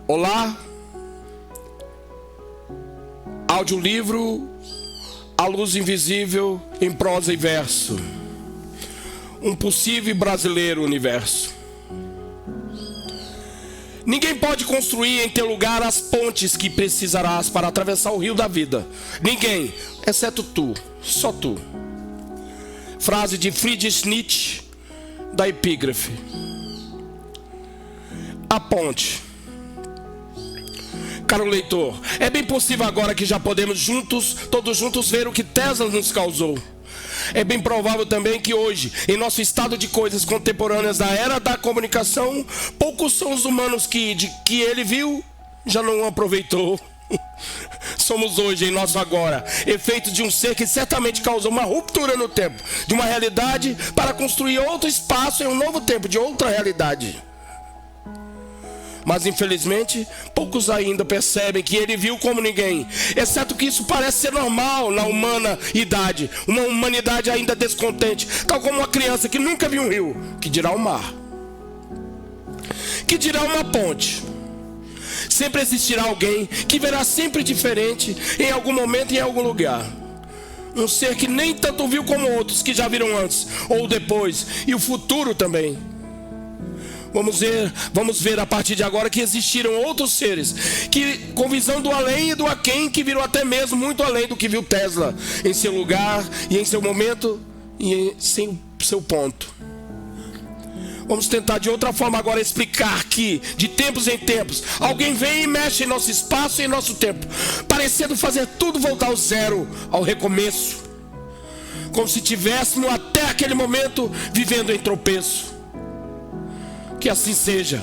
Olá, audiolivro A Luz Invisível em prosa e verso. Um possível brasileiro universo. Ninguém pode construir em teu lugar as pontes que precisarás para atravessar o rio da vida. Ninguém, exceto tu, só tu. Frase de Friedrich Nietzsche, da Epígrafe. A ponte. Caro leitor, é bem possível agora que já podemos todos juntos ver o que Tesla nos causou. É bem provável também que hoje, em nosso estado de coisas contemporâneas da era da comunicação, poucos são os humanos que ele viu, já não aproveitou. Somos hoje, em nosso agora, efeito de um ser que certamente causou uma ruptura no tempo, de uma realidade para construir outro espaço em um novo tempo, de outra realidade. Mas infelizmente, poucos ainda percebem que ele viu como ninguém. Exceto que isso parece ser normal na humanidade. Uma humanidade ainda descontente. Tal como uma criança que nunca viu um rio. Que dirá o mar? Que dirá uma ponte? Sempre existirá alguém que verá sempre diferente em algum momento e em algum lugar. Um ser que nem tanto viu como outros que já viram antes ou depois. E o futuro também. Vamos ver a partir de agora que existiram outros seres que, com visão do além e do aquém, que viram até mesmo muito além do que viu Tesla, em seu lugar e em seu momento e em seu ponto. Vamos tentar de outra forma agora explicar que, de tempos em tempos, alguém vem e mexe em nosso espaço e em nosso tempo, parecendo fazer tudo voltar ao zero, ao recomeço, como se tivéssemos até aquele momento vivendo em tropeço. Que assim seja.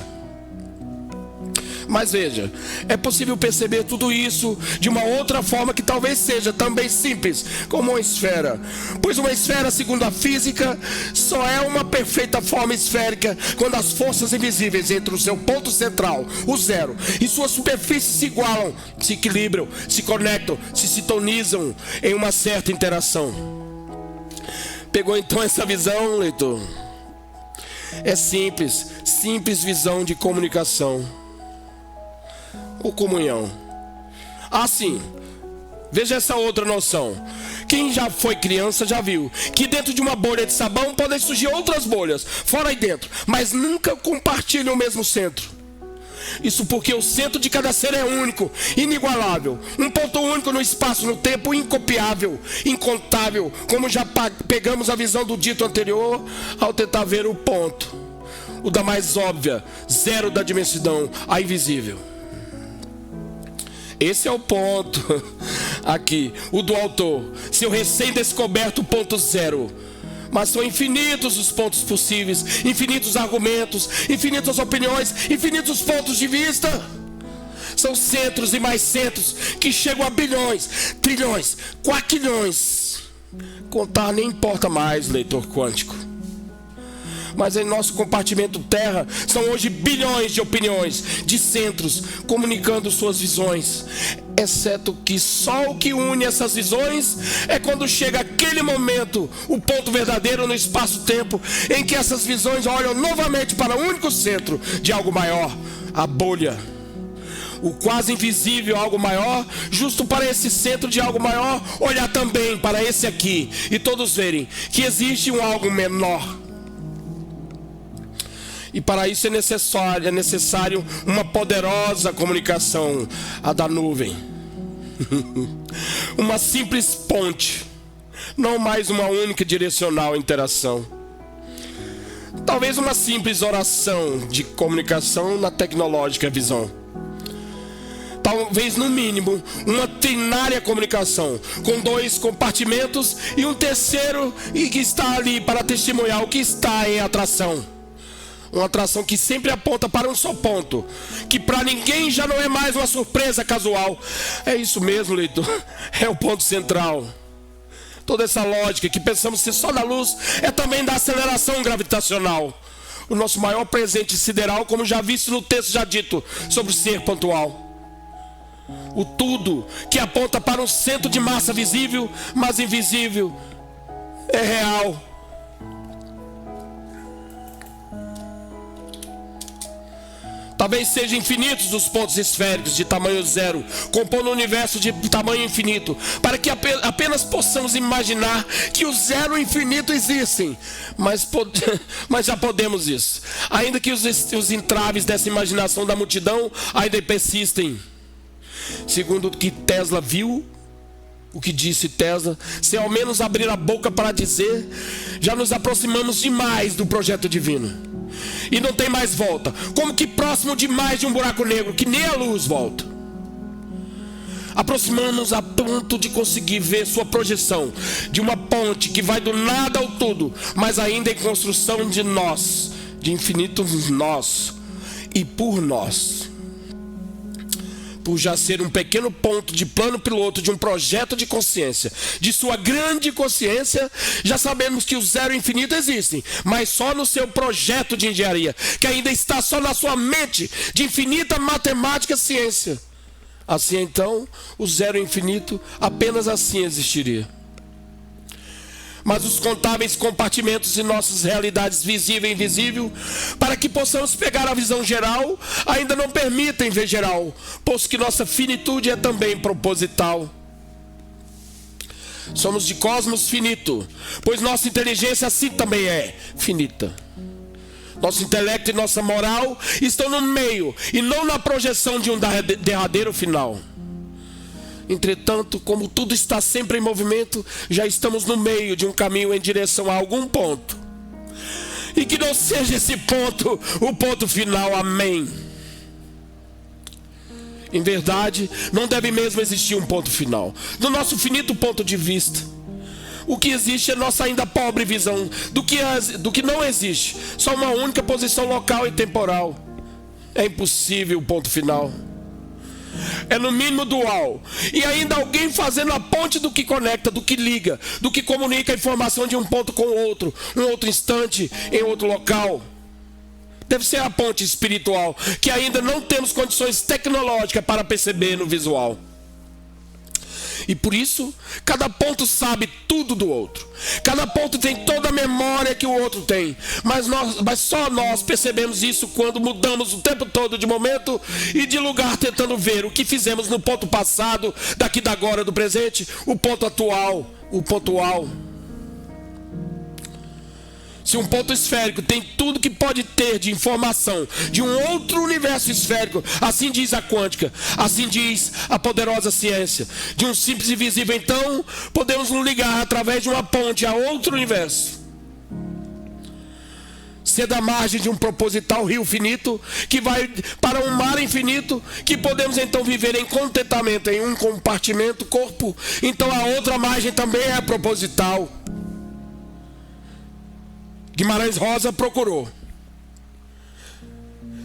Mas veja, é possível perceber tudo isso de uma outra forma que talvez seja também simples, como uma esfera. Pois uma esfera, segundo a física, só é uma perfeita forma esférica quando as forças invisíveis entre o seu ponto central, o zero, e suas superfícies se igualam, se equilibram, se conectam, se sintonizam em uma certa interação. Pegou então essa visão, leitor? É simples visão de comunicação ou comunhão. Assim, veja essa outra noção. Quem já foi criança já viu que dentro de uma bolha de sabão podem surgir outras bolhas, fora e dentro, mas nunca compartilham o mesmo centro. Isso porque o centro de cada ser é único, inigualável, um ponto único no espaço, no tempo, incopiável, incontável, como já pegamos a visão do dito anterior ao tentar ver o ponto, o da mais óbvia, zero da imensidão, a invisível. Esse é o ponto aqui, o do autor, seu recém-descoberto ponto zero. Mas são infinitos os pontos possíveis, infinitos argumentos, infinitas opiniões, infinitos pontos de vista. São centros e mais centros que chegam a bilhões, trilhões, quaquilhões. Contar nem importa mais, leitor quântico. Mas em nosso compartimento terra são hoje bilhões de opiniões, de centros, comunicando suas visões. Exceto que só o que une essas visões é quando chega aquele momento, o ponto verdadeiro no espaço-tempo, em que essas visões olham novamente para o único centro de algo maior, a bolha. O quase invisível algo maior, justo para esse centro de algo maior, olhar também para esse aqui, e todos verem que existe um algo menor. E para isso é necessário uma poderosa comunicação, a da nuvem. Uma simples ponte, não mais uma única direcional interação. Talvez uma simples oração de comunicação na tecnológica visão. Talvez no mínimo uma trinária comunicação, com 2 compartimentos e um terceiro e que está ali para testemunhar o que está em atração. Uma atração que sempre aponta para um só ponto, que para ninguém já não é mais uma surpresa casual. É isso mesmo, leitor, é o ponto central. Toda essa lógica que pensamos ser só da luz é também da aceleração gravitacional. O nosso maior presente sideral, como já visto no texto já dito sobre o ser pontual. O tudo que aponta para um centro de massa visível, mas invisível, é real, Talvez sejam infinitos os pontos esféricos de tamanho zero, compondo um universo de tamanho infinito, para que apenas possamos imaginar que o zero e o infinito existem. Mas já podemos isso, ainda que os entraves dessa imaginação da multidão ainda persistem. Segundo o que Tesla viu, o que disse Tesla, se ao menos abrir a boca para dizer, já nos aproximamos demais do projeto divino. E não tem mais volta. Como que próximo demais de um buraco negro, que nem a luz volta. Aproximamos a ponto de conseguir ver sua projeção de uma ponte que vai do nada ao tudo, mas ainda em construção de nós, de infinitos nós e por nós. Por já ser um pequeno ponto de plano piloto de um projeto de consciência, de sua grande consciência, já sabemos que o zero e o infinito existem, mas só no seu projeto de engenharia, que ainda está só na sua mente de infinita matemática e ciência. Assim então, o zero e o infinito apenas assim existiria. Mas os contáveis compartimentos de nossas realidades visível e invisível, para que possamos pegar a visão geral, ainda não permitem ver geral, posto que nossa finitude é também proposital. Somos de cosmos finito, pois nossa inteligência assim também é finita. Nosso intelecto e nossa moral estão no meio e não na projeção de um derradeiro final. Entretanto, como tudo está sempre em movimento, já estamos no meio de um caminho em direção a algum ponto. E que não seja esse ponto o ponto final, amém. Em verdade, não deve mesmo existir um ponto final. Do nosso finito ponto de vista, o que existe é nossa ainda pobre visão do que não existe. Só uma única posição local e temporal. É impossível o ponto final. É no mínimo dual. E ainda alguém fazendo a ponte do que conecta, do que liga, do que comunica a informação de um ponto com o outro, um outro instante, em outro local. Deve ser a ponte espiritual, que ainda não temos condições tecnológicas para perceber no visual. E por isso, cada ponto sabe tudo do outro. Cada ponto tem toda a memória que o outro tem. Mas só nós percebemos isso quando mudamos o tempo todo de momento e de lugar, tentando ver o que fizemos no ponto passado, daqui da agora, do presente, o ponto atual, o pontual. Se um ponto esférico tem tudo que pode ter de informação de um outro universo esférico, assim diz a quântica, assim diz a poderosa ciência, de um simples invisível, então podemos nos ligar através de uma ponte a outro universo. Ser da margem de um proposital rio finito, que vai para um mar infinito, que podemos então viver em contentamento em um compartimento corpo, então a outra margem também é proposital. Guimarães Rosa procurou.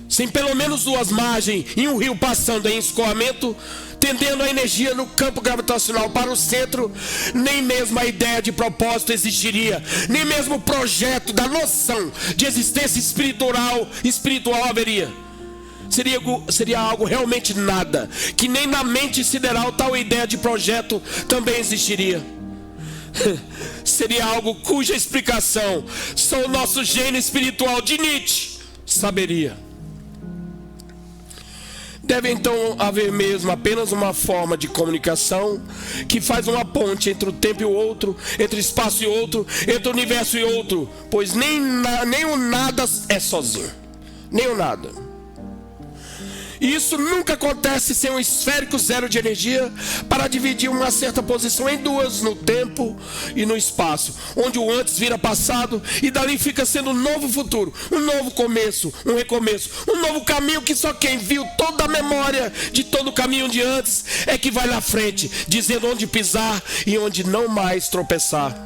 Sem pelo menos duas margens e um rio passando em escoamento, tendendo a energia no campo gravitacional para o centro, nem mesmo a ideia de propósito existiria, nem mesmo o projeto da noção de existência espiritual haveria. Seria algo realmente nada, que nem na mente sideral tal ideia de projeto também existiria. Seria algo cuja explicação só o nosso gênio espiritual de Nietzsche saberia. Deve então haver mesmo apenas uma forma de comunicação que faz uma ponte entre o tempo e o outro, entre o espaço e outro, entre o universo e outro, pois nem o nada é sozinho, nem o nada. E isso nunca acontece sem um esférico zero de energia para dividir uma certa posição em duas, no tempo e no espaço, onde o antes vira passado e dali fica sendo um novo futuro, um novo começo, um recomeço, um novo caminho que só quem viu toda a memória de todo o caminho de antes é que vai na frente, dizendo onde pisar e onde não mais tropeçar.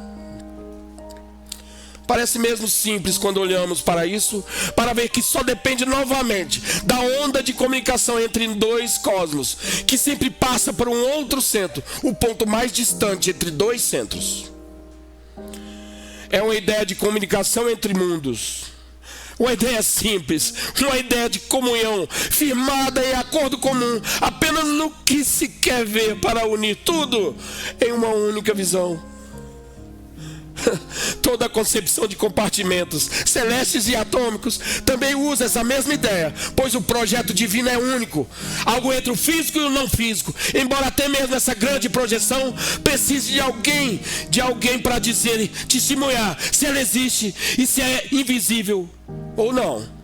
Parece mesmo simples quando olhamos para isso, para ver que só depende novamente da onda de comunicação entre dois cosmos, que sempre passa por um outro centro, o ponto mais distante entre dois centros. É uma ideia de comunicação entre mundos. Uma ideia simples, uma ideia de comunhão, firmada em acordo comum, apenas no que se quer ver para unir tudo em uma única visão. Toda a concepção de compartimentos celestes e atômicos também usa essa mesma ideia, pois o projeto divino é único, algo entre o físico e o não físico, embora até mesmo essa grande projeção precise de alguém para dizer, testemunhar se ela existe e se é invisível ou não.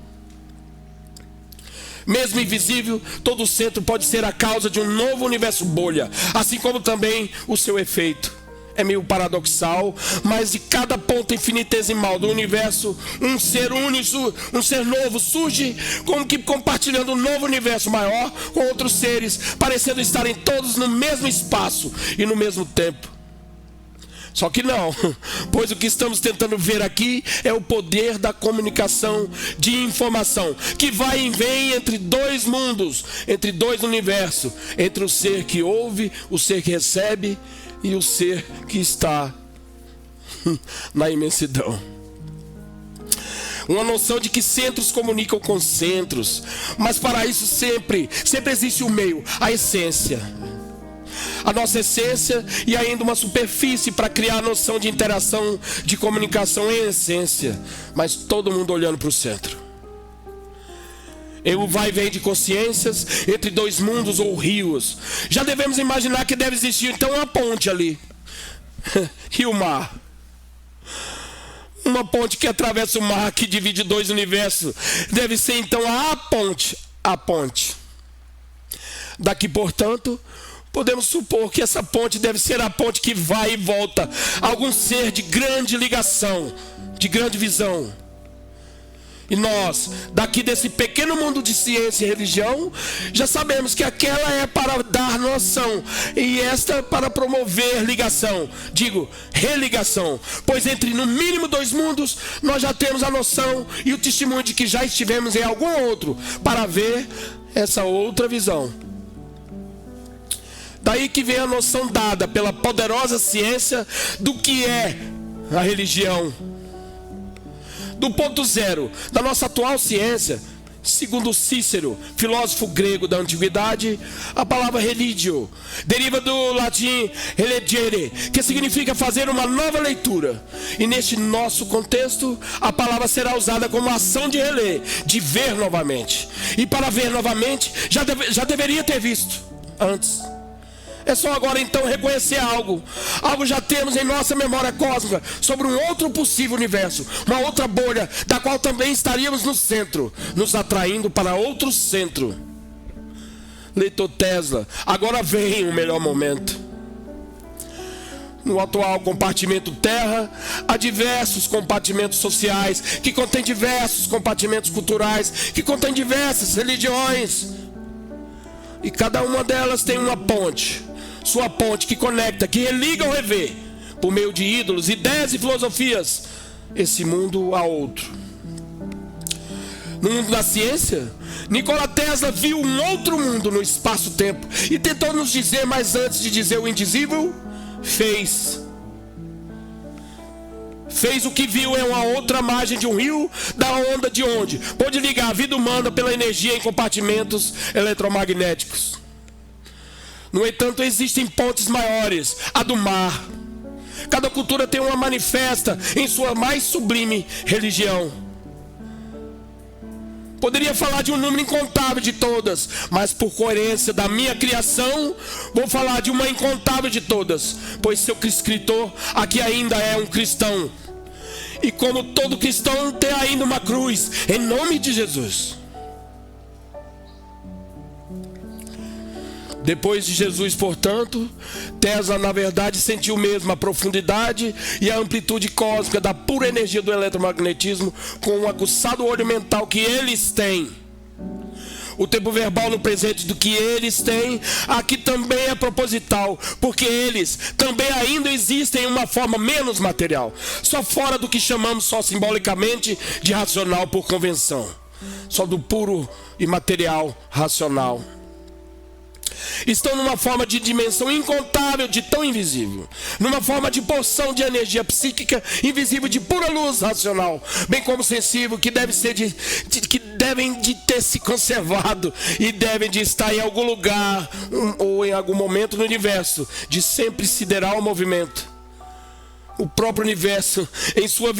Mesmo invisível, todo centro pode ser a causa de um novo universo bolha, assim como também o seu efeito. É meio paradoxal, mas de cada ponto infinitesimal do universo, um ser único, um ser novo surge, como que compartilhando um novo universo maior com outros seres, parecendo estarem todos no mesmo espaço e no mesmo tempo. Só que não, pois o que estamos tentando ver aqui é o poder da comunicação de informação, que vai e vem entre dois mundos, entre dois universos, entre o ser que ouve, o ser que recebe e o ser que está na imensidão. Uma noção de que centros comunicam com centros, mas para isso sempre existe um meio, a essência. A nossa essência e ainda uma superfície para criar a noção de interação, de comunicação em essência, mas todo mundo olhando para o centro. O vai e vem de consciências entre dois mundos ou rios. Já devemos imaginar que deve existir então uma ponte ali e o mar. Uma ponte que atravessa o mar, que divide dois universos. Deve ser então a ponte. Daqui, portanto, podemos supor que essa ponte deve ser a ponte que vai e volta a algum ser de grande ligação, de grande visão. E nós, daqui desse pequeno mundo de ciência e religião, já sabemos que aquela é para dar noção e esta para promover ligação, digo, religação. Pois entre no mínimo dois mundos, nós já temos a noção e o testemunho de que já estivemos em algum outro para ver essa outra visão. Daí que vem a noção dada pela poderosa ciência do que é a religião. Do ponto zero da nossa atual ciência, segundo Cícero, filósofo grego da antiguidade, a palavra religio deriva do latim relegere, que significa fazer uma nova leitura. E neste nosso contexto, a palavra será usada como ação de reler, de ver novamente. E para ver novamente, já deveria ter visto antes. É só agora então reconhecer algo já temos em nossa memória cósmica sobre um outro possível universo, uma outra bolha, da qual também estaríamos no centro, nos atraindo para outro centro. Leitor Tesla, agora vem o melhor momento. No atual compartimento Terra, há diversos compartimentos sociais, que contém diversos compartimentos culturais, que contém diversas religiões. E cada uma delas tem uma ponte. Sua ponte que conecta, que religa ou revê, por meio de ídolos, ideias e filosofias, esse mundo a outro. No mundo da ciência, Nikola Tesla viu um outro mundo no espaço-tempo e tentou nos dizer, mas antes de dizer o indizível, fez o que viu em uma outra margem de um rio, da onda de onde pôde ligar a vida humana pela energia em compartimentos eletromagnéticos. No entanto, existem pontes maiores, a do mar. Cada cultura tem uma manifesta em sua mais sublime religião. Poderia falar de um número incontável de todas, mas por coerência da minha criação, vou falar de uma incontável de todas, pois seu escritor aqui ainda é um cristão. E como todo cristão, tem ainda uma cruz, em nome de Jesus. Depois de Jesus, portanto, Tesla na verdade sentiu mesmo a profundidade e a amplitude cósmica da pura energia do eletromagnetismo com um aguçado olho mental que eles têm. O tempo verbal no presente do que eles têm, aqui também é proposital, porque eles também ainda existem em uma forma menos material, só fora do que chamamos só simbolicamente de racional por convenção, só do puro e material racional. Estão numa forma de dimensão incontável de tão invisível, numa forma de porção de energia psíquica invisível de pura luz racional, bem como sensível, que devem de ter se conservado e devem de estar em algum lugar ou em algum momento no universo, de sempre sideral movimento. o próprio universo, em sua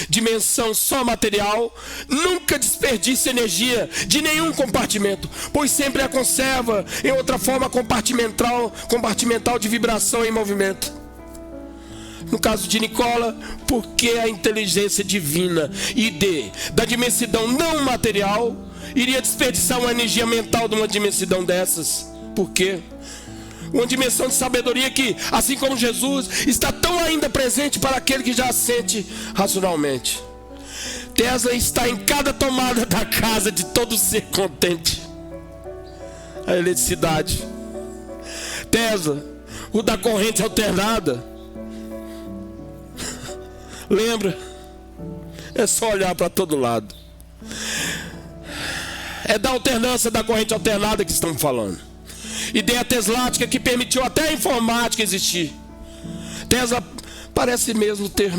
dimensão só material, nunca desperdiça energia de nenhum compartimento, pois sempre a conserva em outra forma compartimental de vibração em movimento. No caso de Nicola, porque a inteligência divina e da dimensidão não material iria desperdiçar uma energia mental de uma dimensidão dessas? Por quê? Uma dimensão de sabedoria que, assim como Jesus, está tão ainda presente para aquele que já a sente racionalmente. Tesla está em cada tomada da casa de todo ser contente. A eletricidade. Tesla, o da corrente alternada. Lembra? É só olhar para todo lado. É da alternância da corrente alternada que estamos falando. Ideia teslática que permitiu até a informática existir. Tesla parece mesmo ter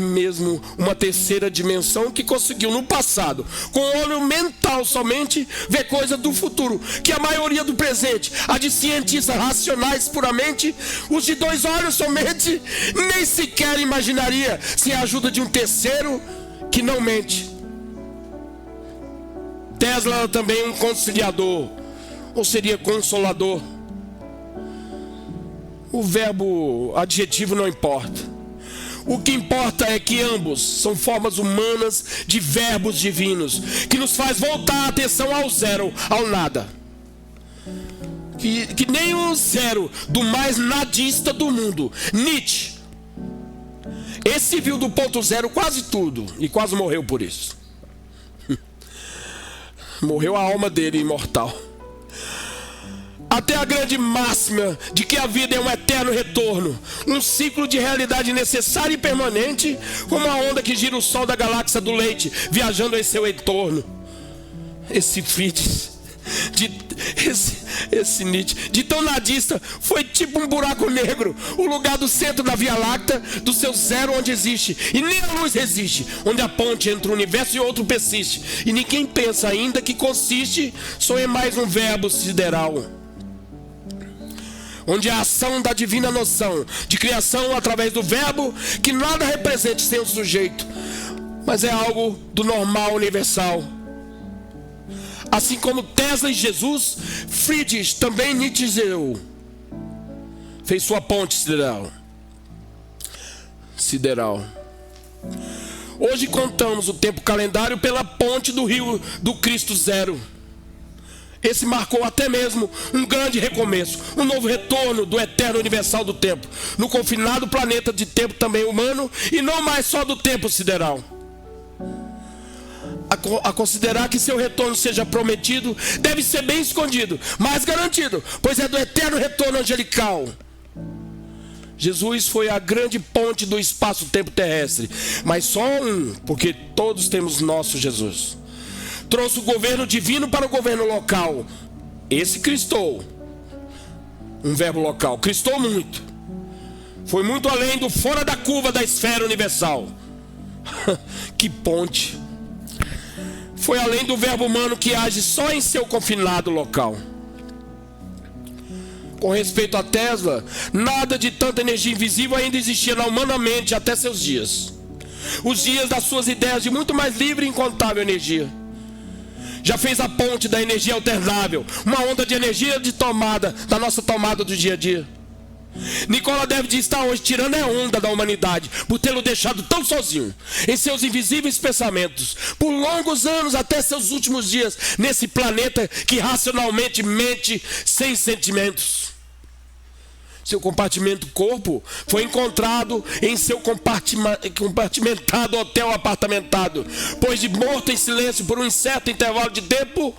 uma terceira dimensão que conseguiu no passado, com o olho mental somente, ver coisas do futuro, que a maioria do presente, a de cientistas racionais puramente, os de 2 olhos somente, nem sequer imaginaria sem a ajuda de um terceiro que não mente. Tesla era também um conciliador, ou seria consolador. O verbo adjetivo não importa. O que importa é que ambos são formas humanas de verbos divinos, que nos faz voltar a atenção ao zero, ao nada. Que nem o zero do mais nadista do mundo, Nietzsche. Esse viu do ponto zero quase tudo e quase morreu por isso. Morreu a alma dele imortal. Até a grande máxima de que a vida é um eterno retorno, um ciclo de realidade necessário e permanente, como a onda que gira o sol da galáxia do leite, viajando em seu entorno. Esse Fitz, esse Nietzsche, de tão nadista, foi tipo um buraco negro, o lugar do centro da Via Láctea, do seu zero onde existe, e nem a luz resiste, onde a ponte entre um universo e outro persiste, e ninguém pensa ainda que consiste só em mais um verbo sideral, onde a ação da divina noção de criação através do verbo, que nada represente sem o sujeito, mas é algo do normal universal. Assim como Tesla e Jesus, Friedrich também Nietzschezeou, fez sua ponte sideral. Hoje contamos o tempo calendário pela ponte do rio do Cristo Zero. Esse marcou até mesmo um grande recomeço, um novo retorno do eterno universal do tempo, no confinado planeta de tempo também humano, e não mais só do tempo sideral. A considerar que seu retorno seja prometido, deve ser bem escondido, mas garantido, pois é do eterno retorno angelical. Jesus foi a grande ponte do espaço-tempo terrestre, mas só um, porque todos temos nosso Jesus. Trouxe o governo divino para o governo local. Esse cristou, um verbo local, cristou muito. Foi muito além do fora da curva da esfera universal. Que ponte! Foi além do verbo humano que age só em seu confinado local. Com respeito a Tesla, nada de tanta energia invisível ainda existia na humana mente até seus dias. Os dias das suas ideias de muito mais livre e incontável energia. Já fez a ponte da energia alternável, uma onda de energia de tomada, da nossa tomada do dia a dia. Nicola deve de estar hoje tirando a onda da humanidade, por tê-lo deixado tão sozinho, em seus invisíveis pensamentos, por longos anos até seus últimos dias, nesse planeta que racionalmente mente sem sentimentos. Seu compartimento corpo foi encontrado em seu compartimentado hotel apartamentado, pois de morto em silêncio por um certo intervalo de tempo,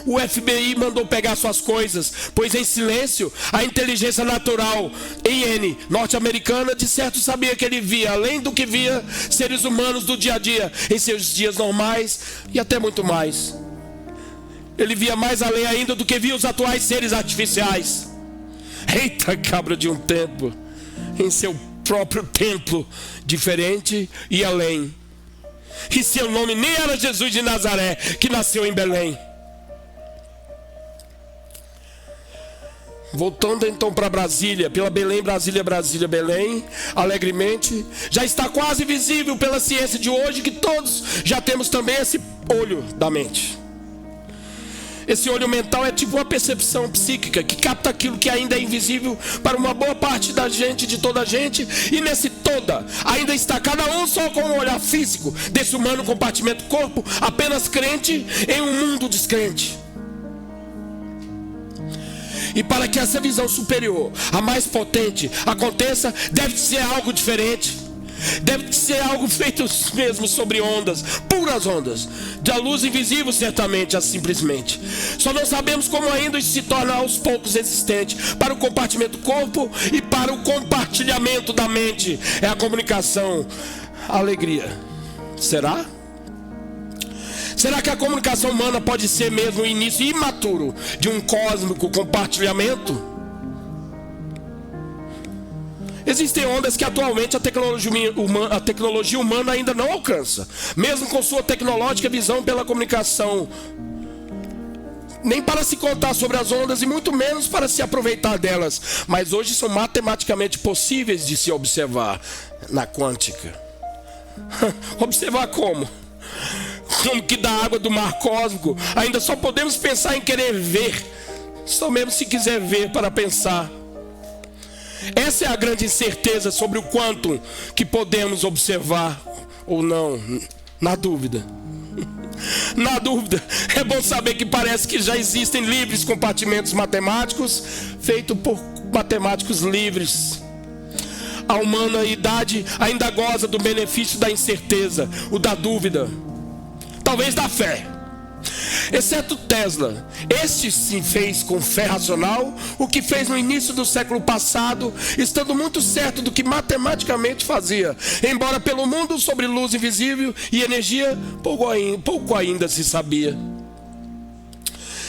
o FBI mandou pegar suas coisas, pois em silêncio a inteligência natural EN norte-americana de certo sabia que ele via, além do que via seres humanos do dia a dia, em seus dias normais e até muito mais. Ele via mais além ainda do que via os atuais seres artificiais. Eita cabra de um tempo, em seu próprio templo, diferente e além. E seu nome nem era Jesus de Nazaré, que nasceu em Belém. Voltando então para Brasília, pela Belém, Brasília, Belém, alegremente, já está quase visível pela ciência de hoje que todos já temos também esse olho da mente. Esse olho mental é tipo uma percepção psíquica que capta aquilo que ainda é invisível para uma boa parte da gente, de toda a gente. E nesse toda, ainda está cada um só com um olhar físico desse humano compartimento corpo, apenas crente em um mundo descrente. E para que essa visão superior, a mais potente, aconteça, deve ser algo diferente. Deve ser algo feito mesmo sobre ondas, puras ondas, da luz invisível certamente, simplesmente. Só não sabemos como ainda isso se torna aos poucos existente para o compartimento corpo e para o compartilhamento da mente. É a comunicação, a alegria. Será? Será que a comunicação humana pode ser mesmo o início imaturo de um cósmico compartilhamento? Existem ondas que atualmente a tecnologia humana ainda não alcança, mesmo com sua tecnológica visão pela comunicação. Nem para se contar sobre as ondas e muito menos para se aproveitar delas. Mas hoje são matematicamente possíveis de se observar na quântica. Observar como? Como que da água do mar cósmico ainda só podemos pensar em querer ver. Só mesmo se quiser ver para pensar. Essa é a grande incerteza sobre o quanto que podemos observar ou não, na dúvida. Na dúvida, é bom saber que parece que já existem livres compartimentos matemáticos, feitos por matemáticos livres. A humanidade ainda goza do benefício da incerteza, o da dúvida, talvez da fé. Exceto Tesla, este sim fez com fé racional o que fez no início do século passado, estando muito certo do que matematicamente fazia, embora pelo mundo sobre luz invisível e energia pouco ainda se sabia.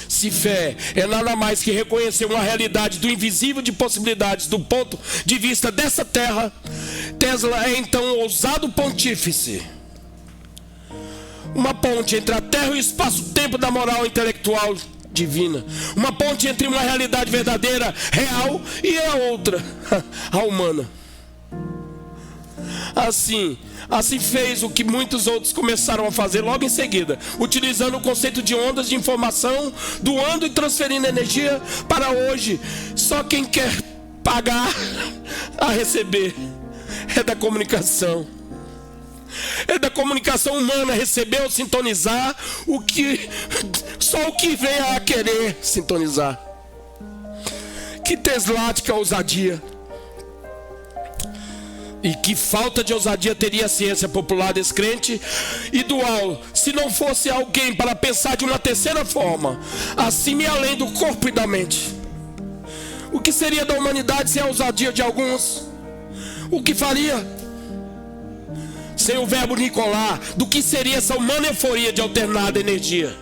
Se fé é nada mais que reconhecer uma realidade do invisível de possibilidades do ponto de vista dessa terra, Tesla é então um ousado pontífice. Uma ponte entre a terra e o espaço-tempo da moral intelectual divina. Uma ponte entre uma realidade verdadeira, real, e a outra, a humana. Assim fez o que muitos outros começaram a fazer logo em seguida, utilizando o conceito de ondas de informação, doando e transferindo energia para hoje. Só quem quer pagar a receber é da comunicação. É da comunicação humana receber ou sintonizar só o que vem a querer sintonizar. Que teslática ousadia! E que falta de ousadia teria a ciência popular descrente e dual se não fosse alguém para pensar de uma terceira forma, acima e além do corpo e da mente. O que seria da humanidade sem a ousadia de alguns? O que faria? Sem o verbo Nicolar, do que seria essa humana euforia de alternada energia?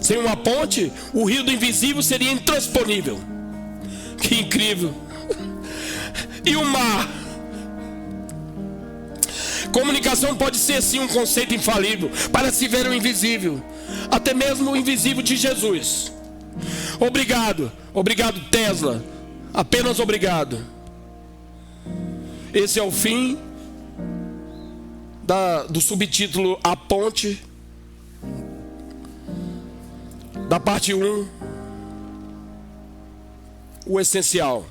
Sem uma ponte, o rio do invisível seria intransponível. Que incrível! E o mar? Comunicação pode ser sim um conceito infalível para se ver o invisível, até mesmo o invisível de Jesus. Obrigado Tesla, apenas obrigado. Esse é o fim do subtítulo A Ponte, da parte 1, o essencial.